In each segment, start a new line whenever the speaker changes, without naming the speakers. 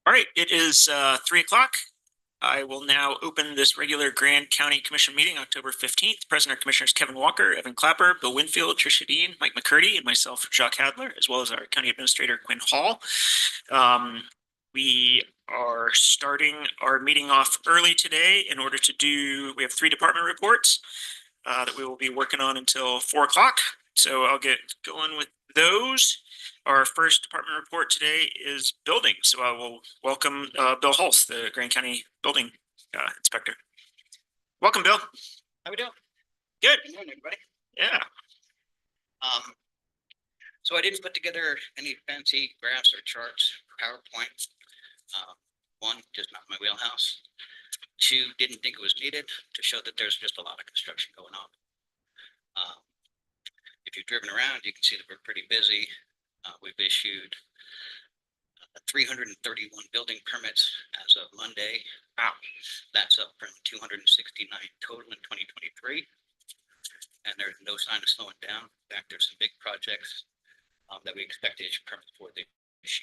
All right, it is 3 o'clock. I will now open this regular Grand County Commission meeting, October 15th. Present are Commissioners Kevin Walker, Evan Clapper, Bill Winfield, Tricia Dean, Mike McCurdy, and myself, Jacques Hadler, as well as our County Administrator, Quinn Hall. We are starting our meeting off early today in order to we have 3 department reports that we will be working on until 4 o'clock. So I'll get going with those. Our first department report today is building. So I will welcome Bill Hulse, the Grand County Building Inspector. Welcome, Bill.
How we doing?
Good.
Good morning, everybody.
Yeah.
So I didn't put together any fancy graphs or charts for PowerPoint. One, just not my wheelhouse. 2, didn't think it was needed to show that there's just a lot of construction going on. If you've driven around, you can see that we're pretty busy. We've issued 331 building permits as of Monday.
Wow.
That's up from 269 total in 2023. And there's no sign of slowing down. In fact, there's some big projects that we expect to issue permits for this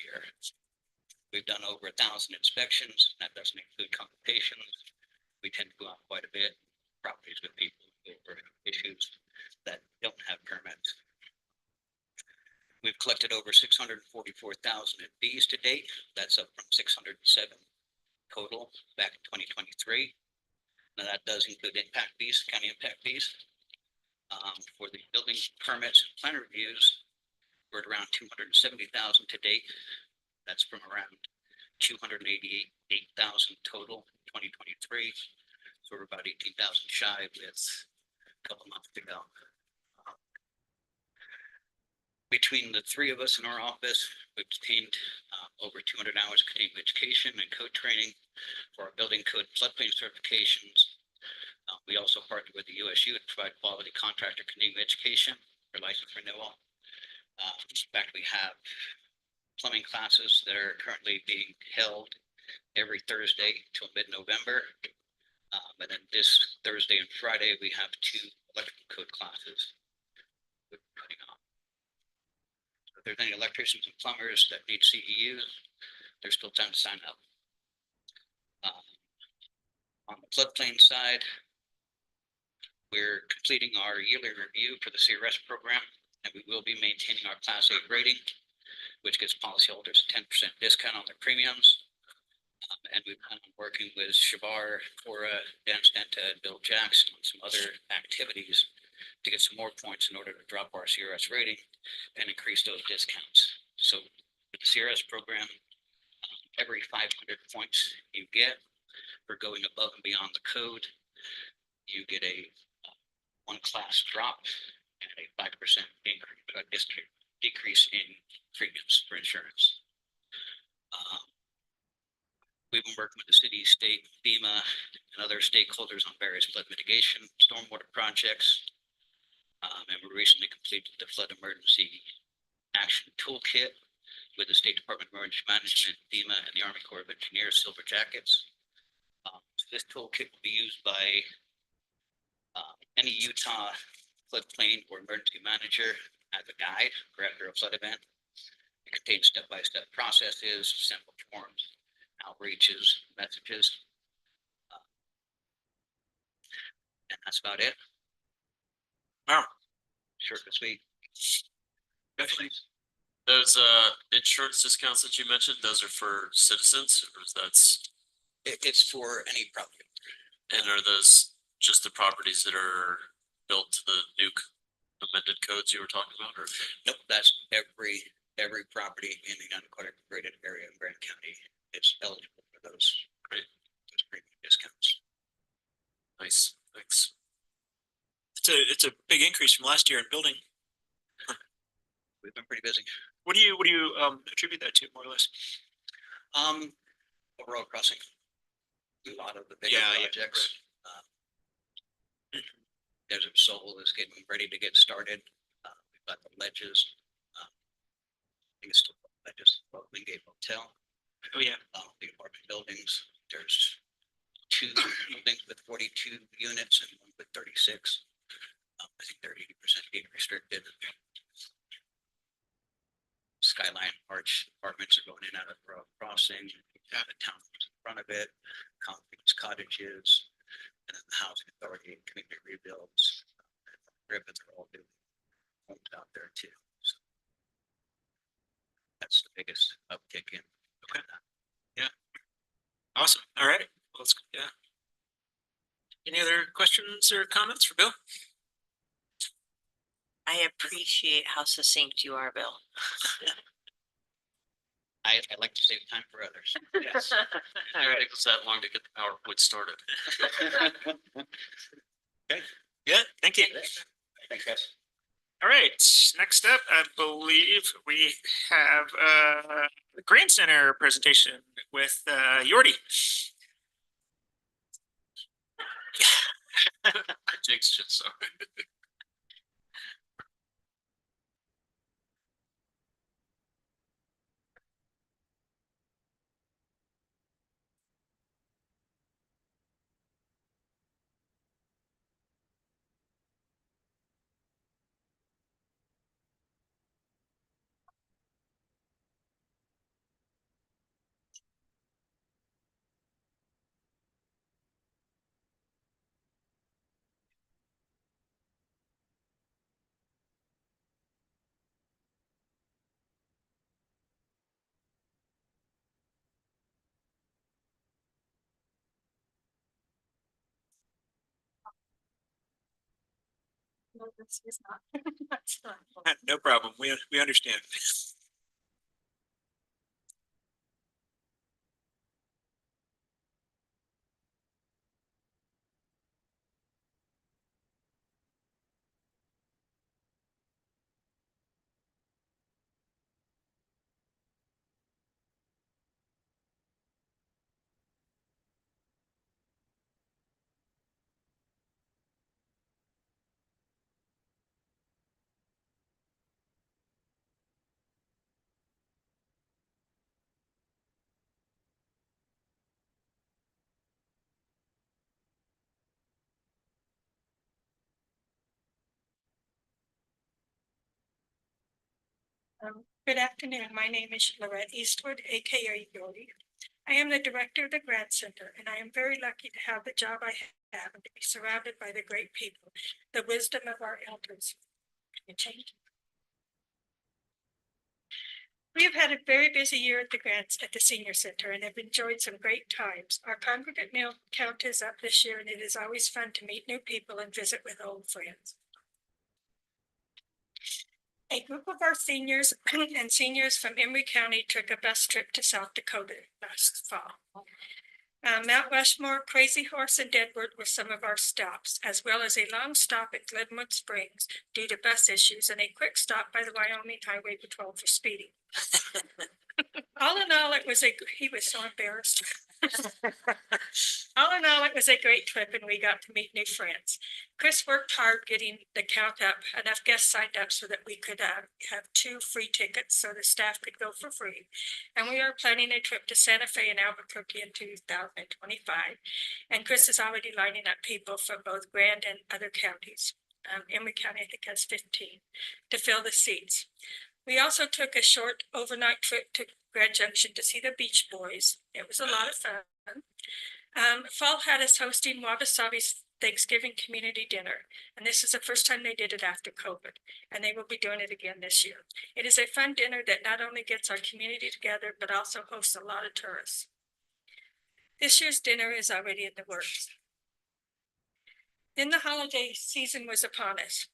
year. We've done over 1,000 inspections. That doesn't include consultations. We tend to go out quite a bit, properties with people over issues that don't have permits. We've collected over 644,000 in fees to date. That's up from 607 total back in 2023. Now that does include impact fees, county impact fees. For the building permits and plan reviews, we're at around 270,000 to date. That's from around 288,000 total in 2023. So we're about 18,000 shy with a couple months to go. Between the 3 of us in our office, we've obtained over 200 hours of continuing education and code training for our building code floodplain certifications. We also partner with the USU to provide quality contractor continuing education for license renewal. In fact, we have plumbing classes that are currently being held every Thursday till mid-November. And then this Thursday and Friday, we have 2 electrical code classes we're putting on. So if there's any electricians and plumbers that need CEUs, there's still time to sign up. On the floodplain side, we're completing our yearly review for the CRS program, and we will be maintaining our Class 8 rating, which gives policyholders a 10% discount on their premiums. And we've been working with Shabar, Cora, Dan Stenta, and Bill Jackson on some other activities to get some more points in order to drop our CRS rating and increase those discounts. So with the CRS program, every 500 points you get for going above and beyond the code, you get a 1 class drop and a 5% decrease in premiums for insurance. We've been working with the city, state, FEMA, and other stakeholders on various flood mitigation, stormwater projects. And we recently completed the Flood Emergency Action Toolkit with the State Department of Emergency Management, FEMA, and the Army Corps of Engineers Silver Jackets. So this toolkit will be used by any Utah floodplain or emergency manager as a guide for after a flood event. It contains step-by-step processes, sample forms, outreaches, messages, and that's about it.
Wow.
Short and sweet.
Definitely.
Those insurance discounts that you mentioned, those are for citizens, or
It's for any property.
and are those just the properties that are built to the new amended codes you were talking about, or?
Nope, that's every property in the unincorporated area in Grand County. It's eligible for those premium discounts.
Nice, thanks.
It's a big increase from last year in building.
We've been pretty busy.
What do you attribute that to, more or less?
Road crossing. A lot of the bigger projects. Right. There's a Soul that's getting ready to get started. We've got the ledges. I think it's still ledges. Wingate Hotel.
Oh yeah.
The apartment buildings. There's 2 buildings with 42 units and 1 with 36. I think they're 80% deed restricted. Skyline Arch apartments are going in out of Road Crossing. the town in front of it, Conference Cottages, and then the Housing Authority and Community Rebuilds. Ribbons are all doing homes out there too. So that's the biggest uptick in.
Okay. Awesome. All right. Let's, yeah. Any other questions or comments for Bill?
I appreciate how succinct you are, Bill.
I like to save time for others.
Yes.
It didn't take us that long to get the PowerPoint started.
Yeah, thank you.
Thanks, guys.
All right, next up, I believe we have the Grand Center presentation with Yordi.
I jinxed you, sorry.
No, this is not. That's not.
No problem, we understand.
Good afternoon. My name is Lorette Eastwood, aka Yordi. I am the director of the Grant Center, and I am very lucky to have the job I have and to be surrounded by the great people, the wisdom of our elders. Can you change? We have had a very busy year at the Grants at the Senior Center and have enjoyed some great times. Our congregate meal count is up this year, and it is always fun to meet new people and visit with old friends. A group of our seniors and seniors from Emery County took a bus trip to South Dakota last fall. Mount Rushmore, Crazy Horse, and Deadwood were some of our stops, as well as a long stop at Glenwood Springs due to bus issues and a quick stop by the Wyoming Highway Patrol for speeding. All in all, he was so embarrassed. All in all, it was a great trip and we got to meet new friends. Chris worked hard getting the count up, enough guests signed up so that we could have 2 free tickets so the staff could go for free. And we are planning a trip to Santa Fe and Albuquerque in 2025. And Chris is already lining up people from both Grand and other counties. Emery County, I think, has 15 to fill the seats. We also took a short overnight trip to Grand Junction to see the Beach Boys. It was a lot of fun. Fall had us hosting Wabasabi's Thanksgiving community dinner, and this is the first time they did it after COVID, and they will be doing it again this year. It is a fun dinner that not only gets our community together, but also hosts a lot of tourists. This year's dinner is already in the works. Then the holiday season was upon us.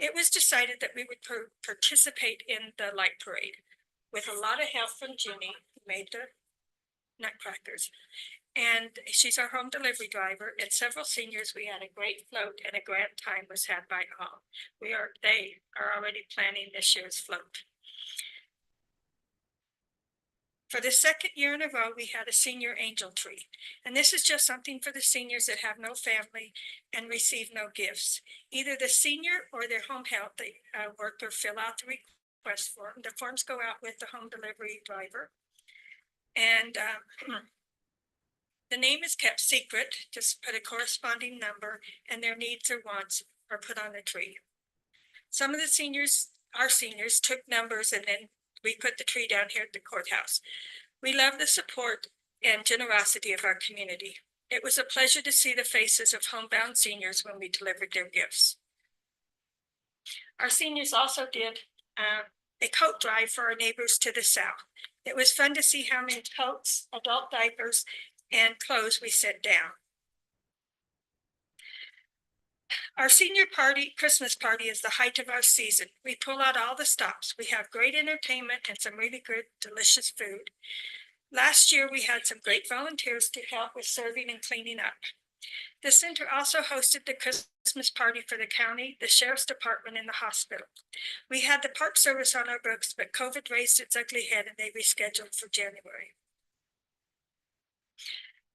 It was decided that we would participate in the light parade with a lot of help from Ginny, who made the nutcrackers. And she's our home delivery driver, and several seniors. We had a great float and a grand time was had by all. They are already planning this year's float. For the second year in a row, we had a senior angel tree. And this is just something for the seniors that have no family and receive no gifts. Either the senior or their home health worker fill out the request form. The forms go out with the home delivery driver. And the name is kept secret. Just put a corresponding number, and their needs or wants are put on the tree. Some of the seniors, our seniors, took numbers, and then we put the tree down here at the courthouse. We love the support and generosity of our community. It was a pleasure to see the faces of homebound seniors when we delivered their gifts. Our seniors also did a coat drive for our neighbors to the south. It was fun to see how many coats, adult diapers, and clothes we sent down. Our senior party, Christmas party, is the height of our season. We pull out all the stops. We have great entertainment and some really good, delicious food. Last year, we had some great volunteers to help with serving and cleaning up. The center also hosted the Christmas party for the county, the sheriff's department, and the hospital. We had the park service on our books, but COVID raised its ugly head and they rescheduled for January.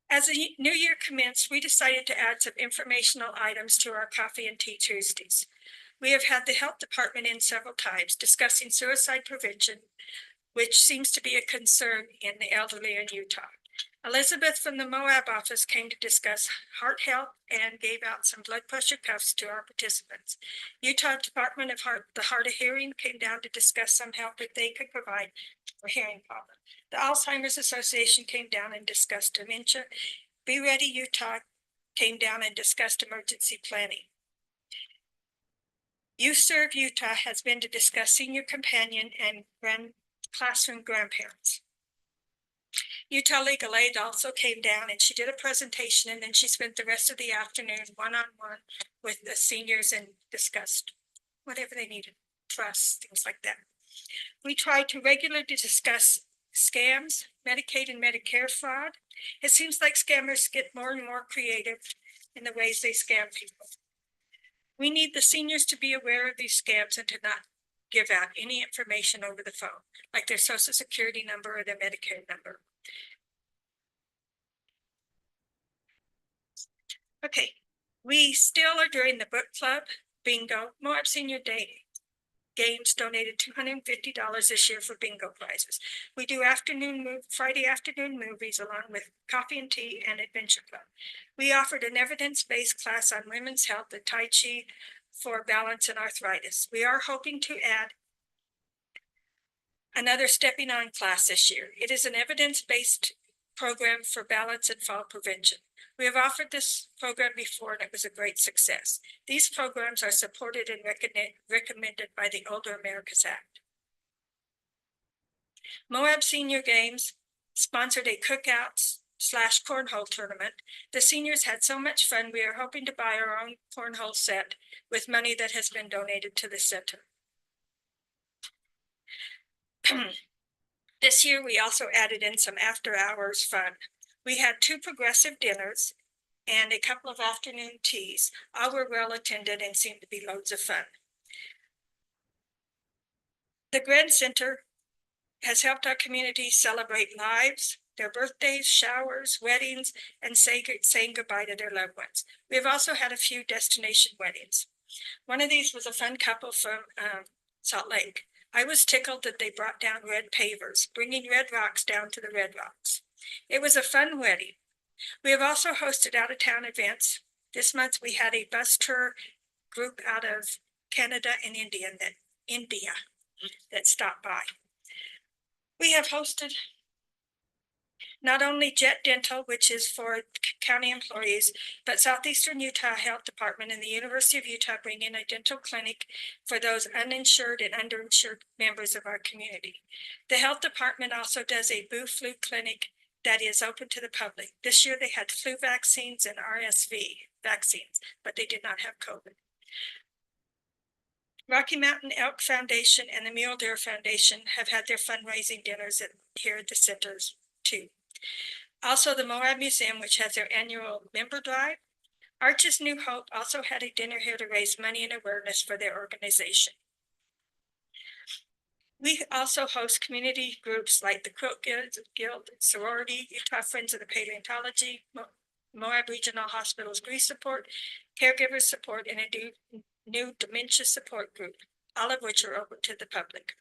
As the new year commenced, we decided to add some informational items to our coffee and tea Tuesdays. We have had the health department in several times discussing suicide prevention, which seems to be a concern in the elderly in Utah. Elizabeth from the Moab office came to discuss heart health and gave out some blood pressure cuffs to our participants. Utah Department of the Hard of Hearing came down to discuss some help that they could provide for hearing problems. The Alzheimer's Association came down and discussed dementia. Be Ready Utah came down and discussed emergency planning. Youth Serve Utah has been to discuss senior companion and classroom grandparents. Utah Legal Aid also came down and she did a presentation, and then she spent the rest of the afternoon one-on-one with the seniors and discussed whatever they needed, trusts, things like that. We tried to regularly discuss scams, Medicaid and Medicare fraud. It seems like scammers get more and more creative in the ways they scam people. We need the seniors to be aware of these scams and to not give out any information over the phone, like their social security number or their Medicare number. Okay, we still are doing the book club, bingo, Moab Senior Day Games donated $250 this year for bingo prizes. We do Friday afternoon movies along with coffee and tea and adventure club. We offered an evidence-based class on women's health and Tai Chi for balance and arthritis. We are hoping to add another stepping on class this year. It is an evidence-based program for balance and fall prevention. We have offered this program before and it was a great success. These programs are supported and recommended by the Older Americas Act. Moab Senior Games sponsored a cookout/cornhole tournament. The seniors had so much fun. We are hoping to buy our own cornhole set with money that has been donated to the center. This year, we also added in some after-hours fun. We had 2 progressive dinners and a couple of afternoon teas. All were well attended and seemed to be loads of fun. The Grand Center has helped our community celebrate lives, their birthdays, showers, weddings, and saying goodbye to their loved ones. We have also had a few destination weddings. One of these was a fun couple from Salt Lake. I was tickled that they brought down red pavers, bringing red rocks down to the red rocks. It was a fun wedding. We have also hosted out-of-town events. This month we had a bus tour group out of Canada and India that stopped by. We have hosted not only Jet Dental, which is for county employees, but Southeastern Utah Health Department and the University of Utah bring in a dental clinic for those uninsured and underinsured members of our community. The health department also does a flu clinic that is open to the public. This year they had flu vaccines and RSV vaccines, but they did not have COVID. Rocky Mountain Elk Foundation and the Mule Deer Foundation have had their fundraising dinners here at the centers too. Also, the Moab Museum, which has their annual member drive. Arches New Hope also had a dinner here to raise money and awareness for their organization. We also host community groups like the Quilt Guild, Sorority, Utah Friends of the Paleontology, Moab Regional Hospital's grief support, caregiver support, and a new dementia support group, all of which are open to the public.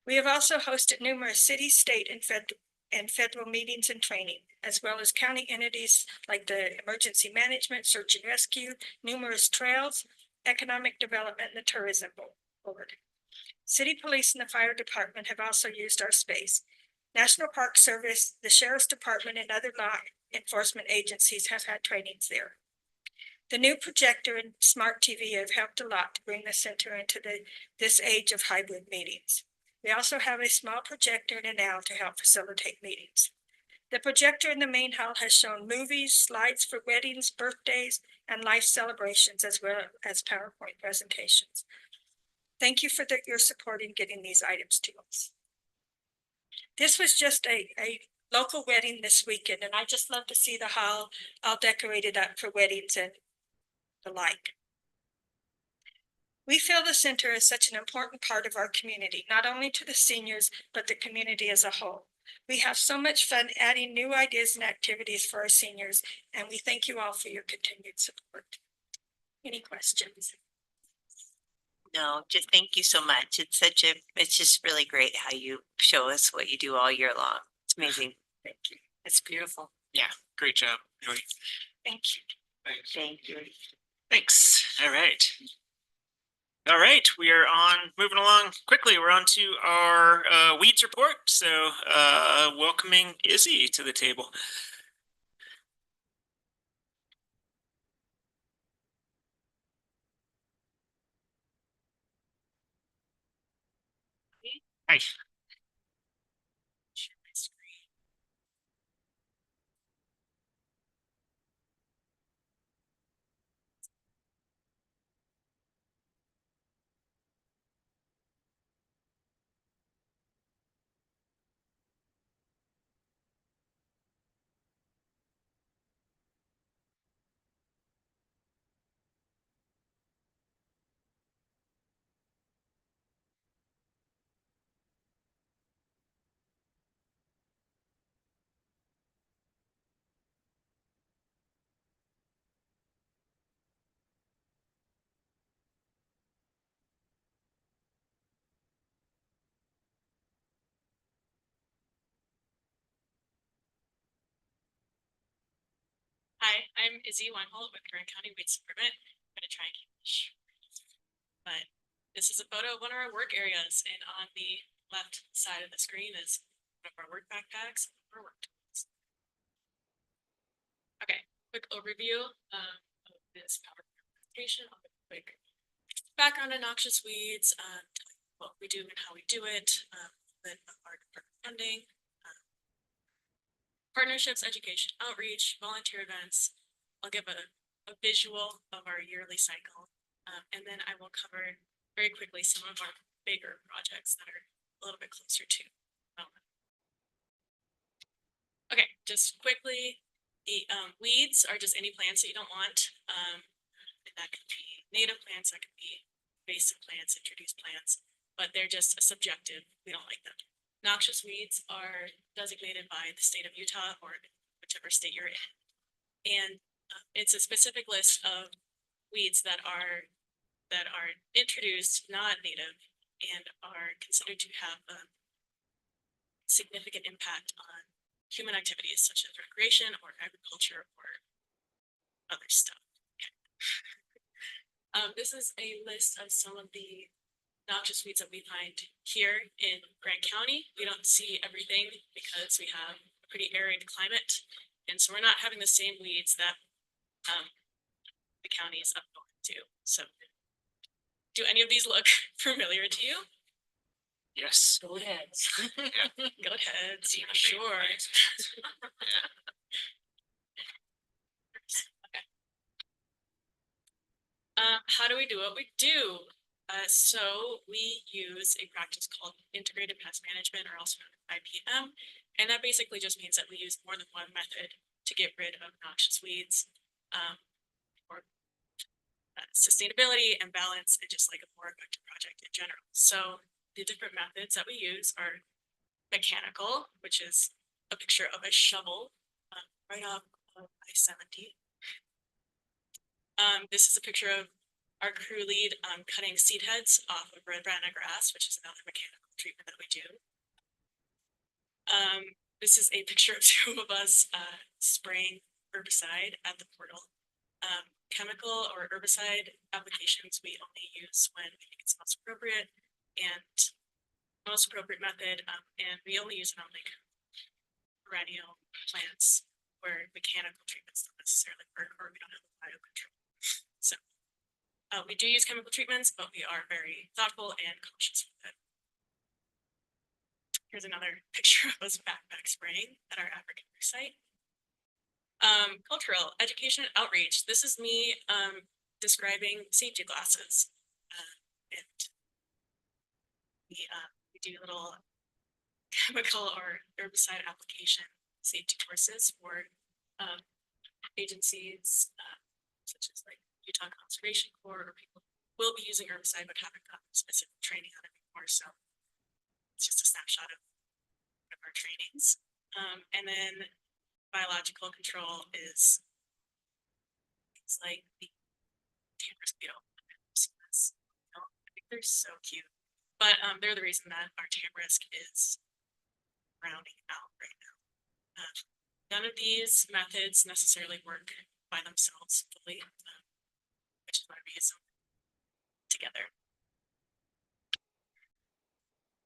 We have also hosted numerous city, state, and federal meetings and training, as well as county entities like the Emergency Management, Search and Rescue, numerous trails, economic development, and the Tourism Board. City Police and the Fire Department have also used our space. National Park Service, the Sheriff's Department, and other law enforcement agencies have had trainings there. The new projector and smart TV have helped a lot to bring the center into this age of hybrid meetings. We also have a small projector and an owl to help facilitate meetings. The projector in the main hall has shown movies, slides for weddings, birthdays, and life celebrations, as well as PowerPoint presentations. Thank you for your support in getting these items to us. This was just a local wedding this weekend, and I just love to see the hall all decorated up for weddings and the like. We feel the center is such an important part of our community, not only to the seniors, but the community as a whole. We have so much fun adding new ideas and activities for our seniors, and we thank you all for your continued support. Any questions?
No, just thank you so much. It's just really great how you show us what you do all year long. It's amazing.
Thank you.
It's beautiful.
Great job, Jody.
Thank you.
Thanks.
Thank you.
Thanks. All right. All right, we are moving along quickly. We're on to our weeds report. So welcoming Izzy to the table. Hi.
Share my screen.
Hi, I'm Izzy Weinhold with Grand County Weeds Department. I'm gonna try and keep this short. But this is a photo of one of our work areas, and on the left side of the screen is one of our work backpacks, our work tools. Okay, quick overview of this PowerPoint presentation. I'll give a quick background on noxious weeds, what we do and how we do it, then our department funding, partnerships, education, outreach, volunteer events. I'll give a visual of our yearly cycle. And then I will cover very quickly some of our bigger projects that are a little bit closer to development. Okay, just quickly, the weeds are just any plants that you don't want. And that could be native plants, that could be invasive plants, introduced plants, but they're just subjective. We don't like them. Noxious weeds are designated by the state of Utah or whichever state you're in. And it's a specific list of weeds that are introduced, not native, and are considered to have a significant impact on human activities such as recreation or agriculture or other stuff. This is a list of some of the noxious weeds that we find here in Grant County. We don't see everything because we have a pretty arid climate. And so we're not having the same weeds that the county is up north to. So do any of these look familiar to you?
Yes.
Go ahead. Go ahead. Sure. Okay. How do we do what we do? So we use a practice called integrated pest management, or also known as IPM. And that basically just means that we use more than one method to get rid of noxious weeds, for sustainability and balance, and just like a more effective project in general. So the different methods that we use are mechanical, which is a picture of a shovel right off of I-70. This is a picture of our crew lead cutting seed heads off of red banana grass, which is another mechanical treatment that we do. This is a picture of two of us spraying herbicide at the portal. Chemical or herbicide applications we only use when we think it's most appropriate, and most appropriate method, and we only use it on like perennial plants where mechanical treatments don't necessarily work, or we don't have a biocontrol. So we do use chemical treatments, but we are very thoughtful and cautious with it. Here's another picture of us backpack spraying at our African site. Cultural education and outreach. This is me describing safety glasses. And we do little chemical or herbicide application safety courses for agencies such as like Utah Conservation Corps, or people who will be using herbicide but haven't gotten specific training on it before. So it's just a snapshot of our trainings. And then biological control is things like the Tamarisk beetle. I think they're so cute, but they're the reason that our tamarisk is rounding out right now. None of these methods necessarily work by themselves fully, which is why we use them together.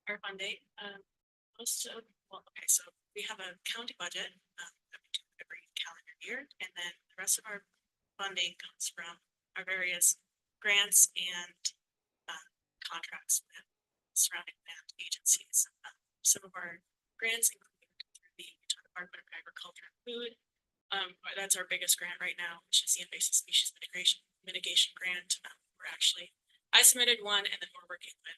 Our funding, okay, so we have a county budget that we do every calendar year, and then the rest of our funding comes from our various grants and contracts with surrounding land agencies. Some of our grants include through the Utah Department of Agriculture and Food. That's our biggest grant right now, which is the invasive species mitigation grant. I submitted one, and then we're working with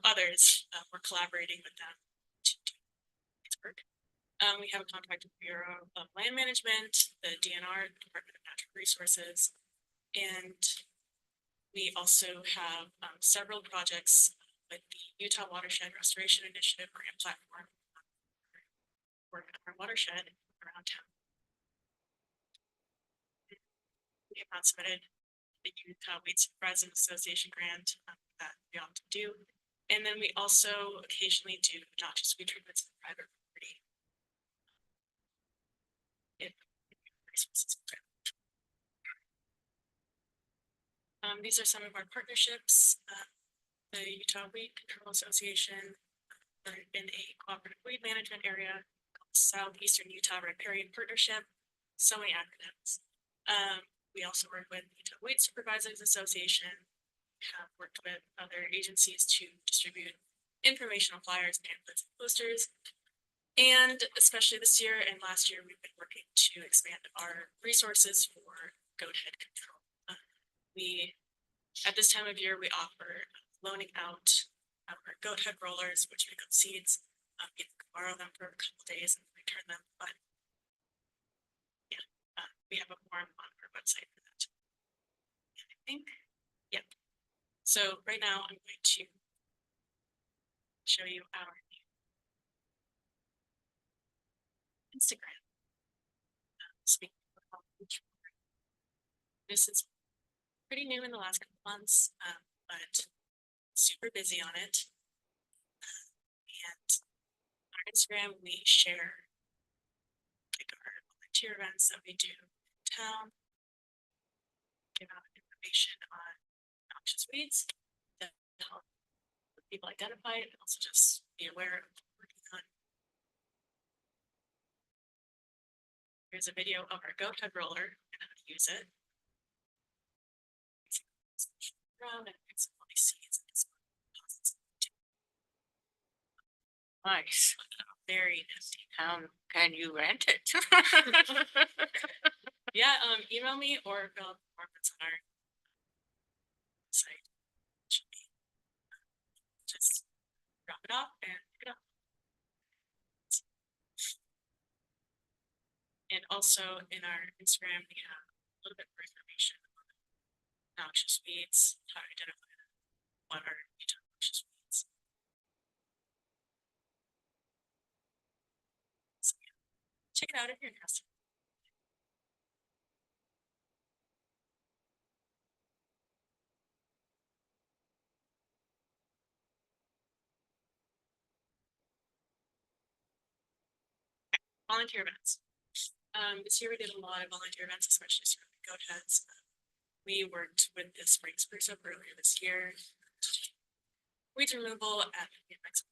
others. We're collaborating with them to do this work. We have a contract with the Bureau of Land Management, the DNR, the Department of Natural Resources, and we also have several projects with the Utah Watershed Restoration Initiative grant platform, work on our watershed around town. We have not submitted the Utah Weed Supervisors Association grant that we often do. And then we also occasionally do noxious weed treatments in private property. These are some of our partnerships. The Utah Weed Control Association, are in a cooperative weed management area called Southeastern Utah Riparian Partnership, so many acronyms. We also work with Utah Weed Supervisors Association, have worked with other agencies to distribute informational flyers, pamphlets, and posters. And especially this year and last year, we've been working to expand our resources for goat head control. At this time of year, we offer loaning out our goat head rollers, which pick up seeds. You can borrow them for a couple days and return them, but yeah, we have a form on our website for that. And I think, yep. So right now I'm going to show you our new Instagram. Speaking of this is pretty new in the last couple months, but super busy on it. And on our Instagram, we share like our volunteer events that we do in town, give out information on noxious weeds that help people identify it, and also just be aware of what we're working on. Here's a video of our goat head roller and how to use it. Around and pick some lovely seeds and some deposits.
Nice.
Very nifty.
Can you rent it?
Yeah, email me or fill out the form that's on our site. Should be just drop it off and pick it up. And also in our Instagram, we have a little bit more information on noxious weeds, how to identify them, what are Utah noxious weeds. So, yeah, check it out if you're interested. Volunteer events. This year we did a lot of volunteer events, especially surrounding goat heads. We worked with the Spring Spruce Up earlier this year. weeds removal at the Mexico,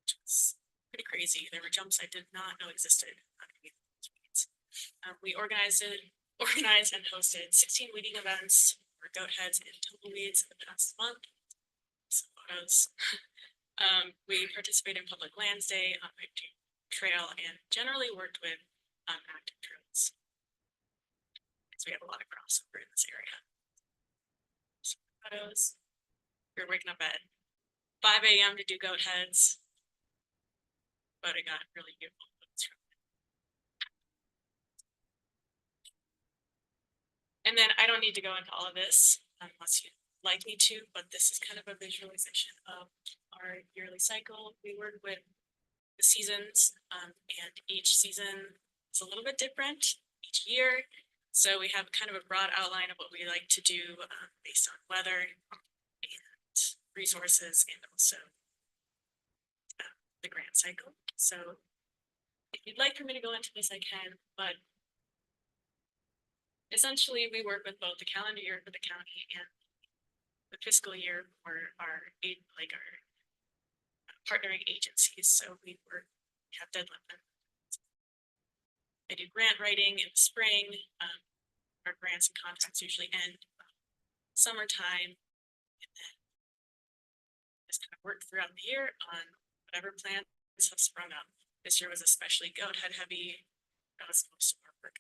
which was pretty crazy. There were jumps I did not know existed underneath those weeds. We organized and hosted 16 weeding events for goat heads and tumbleweeds in the past month. Some photos. We participated in Public Lands Day on my trail and generally worked with active trails. Because we have a lot of crossover in this area. Some photos. We were waking up at 5 a.m. to do goat heads. But it got really beautiful. And then I don't need to go into all of this unless you'd like me to, but this is kind of a visualization of our yearly cycle. We work with the seasons, and each season is a little bit different each year. So we have kind of a broad outline of what we like to do based on weather and resources and also the grant cycle. So if you'd like for me to go into this, I can, but essentially we work with both the calendar year for the county and the fiscal year for our partnering agencies. So we have deadline. I do grant writing in the spring. Our grants and contracts usually end summertime, and then just kind of work throughout the year on whatever plans have sprung up. This year was especially goat head heavy. That was most of our work.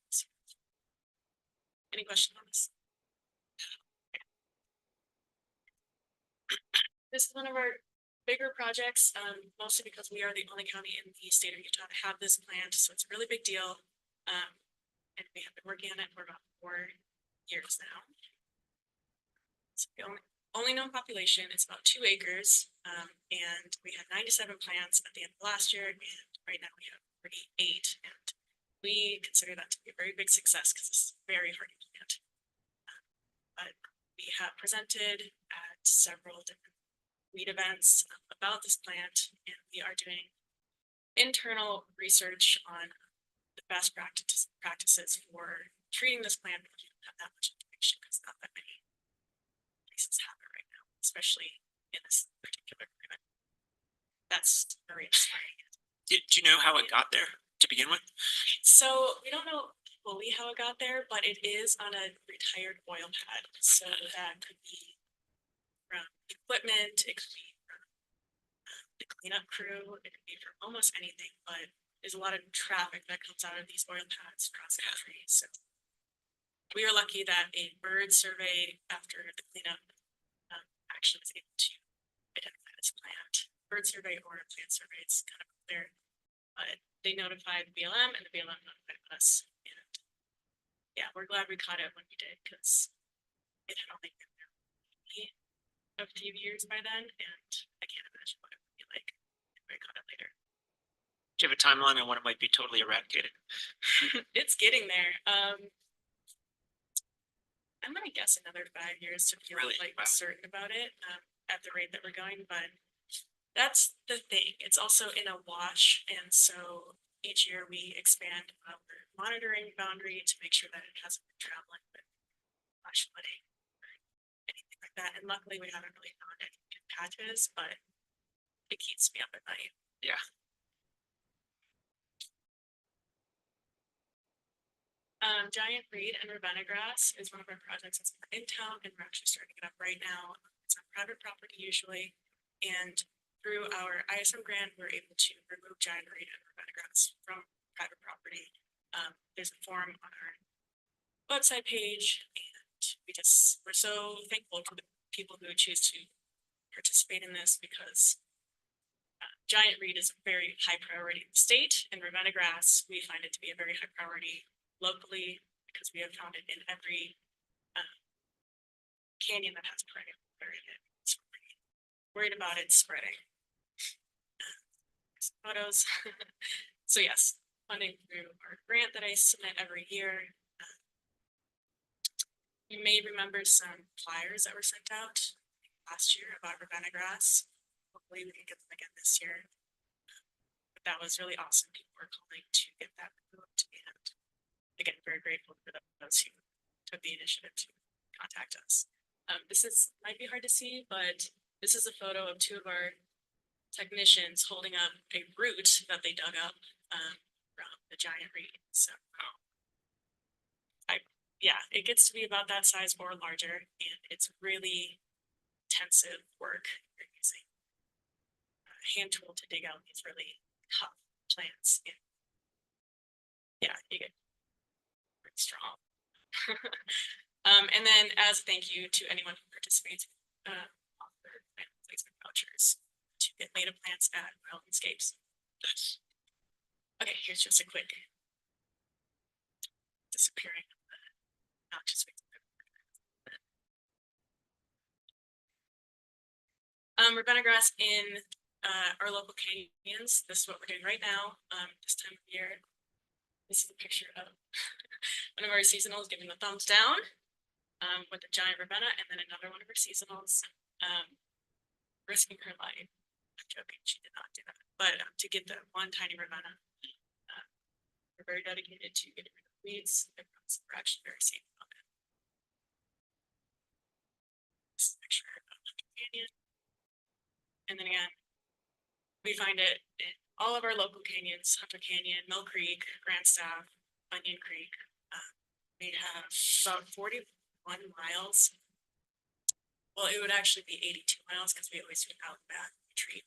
Any questions on this? This is one of our bigger projects, mostly because we are the only county in the state of Utah to have this plant, so it's a really big deal. And we have been working on it for about 4 years now. It's the only known population. It's about 2 acres, and we had 97 plants at the end of last year, and right now we have 38, and we consider that to be a very big success because it's very hard to plant. But we have presented at several different weed events about this plant, and we are doing internal research on the best practices for treating this plant. We don't have that much information because not that many places have it right now, especially in this particular climate. That's very inspiring.
Do you know how it got there to begin with?
So we don't know fully how it got there, but it is on a retired oil pad. So that could be from equipment, it could be from the cleanup crew, it could be from almost anything, but there's a lot of traffic that comes out of these oil pads across the country. So we are lucky that a bird survey after the cleanup actually was able to identify this plant. Bird survey or a plant survey, it's kind of clear. But they notified BLM and the BLM notified us. And yeah, we're glad we caught it when we did because it had only been there a few years by then, and I can't imagine what it would be like if we caught it later.
Do you have a timeline on when it might be totally eradicated?
It's getting there. I'm gonna guess another 5 years to feel
Really?
like
Wow.
certain about it at the rate that we're going, but that's the thing. It's also in a wash, and so each year we expand our monitoring boundary to make sure that it hasn't been traveling with flash flooding or anything like that. And luckily, we haven't really found any good patches, but it keeps me up at night.
Yeah.
Giant Reed and Ravenna Grass is one of our projects that's in town, and we're actually starting it up right now. It's on private property usually, and through our ISM grant, we're able to remove giant reed and Ravenna Grass from private property. There's a form on our website page, and we're so thankful for the people who choose to participate in this because giant reed is a very high priority in the state, and Ravenna Grass, we find it to be a very high priority locally because we have found it in every canyon that has perennial in it. So we're worried about it spreading. Photos. So yes, funding through our grant that I submit every year. You may remember some flyers that were sent out last year about Ravenna Grass. Hopefully we can get them again this year. But that was really awesome. People were calling to get that removed, and again, very grateful for those who took the initiative to contact us. This might be hard to see, but this is a photo of two of our technicians holding up a root that they dug up from the giant reed. So yeah, it gets to be about that size or larger, and it's really intensive work. You're using a hand tool to dig out these really tough plants. And yeah, you get pretty strong. And then as a thank you to anyone who participates, offer plant placement vouchers to get native plants at Wildlandscapes.
Nice.
Okay, here's just a quick disappearing. Noxious weeds. Ravenna grass in our local canyons. This is what we're doing right now. This time of year. This is a picture of one of our seasonals giving the thumbs down with a giant Ravenna, and then another one of our seasonals risking her life. I'm joking, she did not do that. But to get the one tiny Ravenna, we're very dedicated to getting rid of weeds. We're actually very safe about it. This is a picture of the canyon. And then again, we find it in all of our local canyons: Hunter Canyon, Mill Creek, Grand Staff, Onion Creek. We have about 41 miles. Well, it would actually be 82 miles because we always do an out back retreat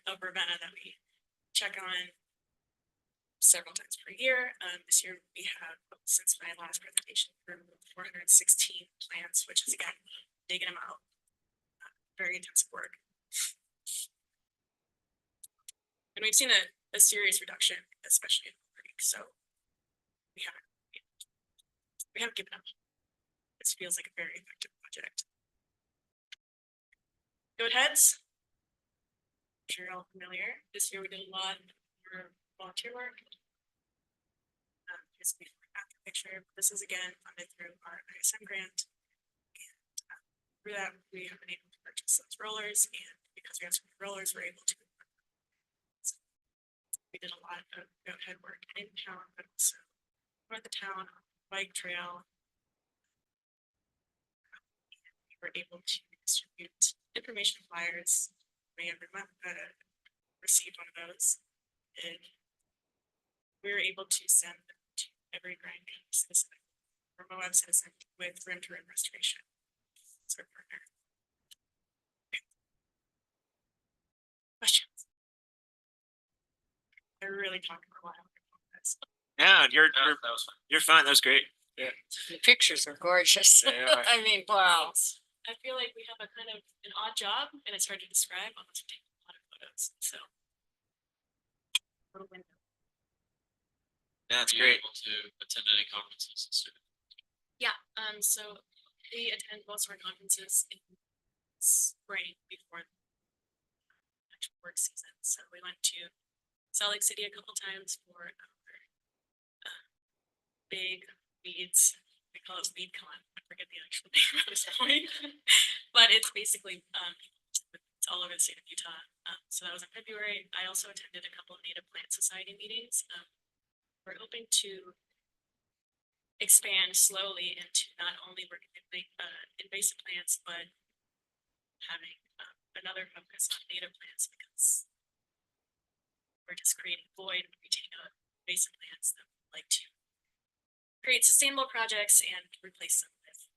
of Ravenna that we check on several times per year. This year we have, since my last presentation, removed 416 plants, which is again digging them out. Very intensive work. And we've seen a serious reduction, especially in the creek. So we haven't given up. This feels like a very effective project. Goat heads. I'm sure you're all familiar. This year we did a lot for volunteer work. Here's a before and after picture. This is again funded through our ISM grant. And through that, we have been able to purchase those rollers, and because we have some rollers, we're able to. We did a lot of goat head work in town, but also north of town, on the bike trail. We were able to distribute information flyers. We have received one of those. And we were able to send them to every Grand County citizen or Moab citizen with Rim to Rim Restoration. It's our partner. Okay. Questions? I really talked for a while.
Yeah,
That was fine.
you're fine. That was great.
The pictures are gorgeous.
They are.
I mean, wow.
I feel like we have a kind of an odd job, and it's hard to describe unless we take a lot of photos. So, little window.
Yeah, that's
Were you
great.
able to attend any conferences and stuff?
Yeah. So we attend most of our conferences in spring before the actual work season. So we went to Salt Lake City a couple times for our big weeds. We call it WeedCon. I forget the actual name at this point, but it's basically it's all over the state of Utah. So that was in February. I also attended a couple of Native Plant Society meetings. We're hoping to expand slowly into not only working with invasive plants, but having another focus on native plants, because we're just creating void when we take out invasive plants that we like to create sustainable projects and replace them with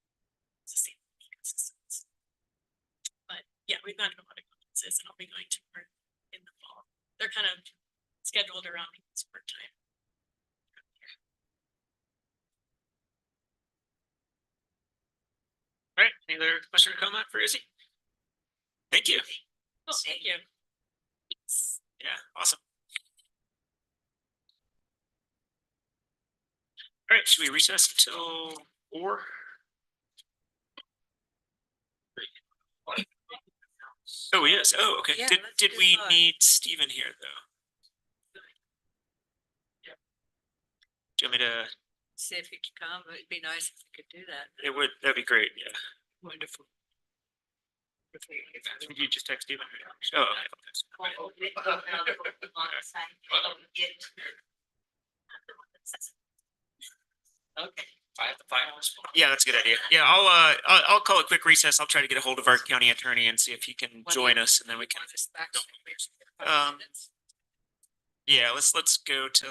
sustainable ecosystems. But yeah, we've gone to a lot of conferences, and I'll be going to more in the fall. They're kind of scheduled around people's work time.
All right. Any other question or comment for Izzy? Thank you.
Oh, thank you.
Yeah, awesome. All right, should we recess until 4? Oh, yes. Oh, okay.
Yeah,
Did
let's
did
do
we
5.
need Steven here though? Do you want me to?
See if he could come, but it'd be nice if we could do that.
It would. That'd be great. Yeah.
Wonderful.
You just text Steven. Oh, okay.
Okay.
Yeah, that's a good idea. Yeah, I'll call a quick recess. I'll try to get a hold of our county attorney and see if he can join us and then we can. Yeah, let's go to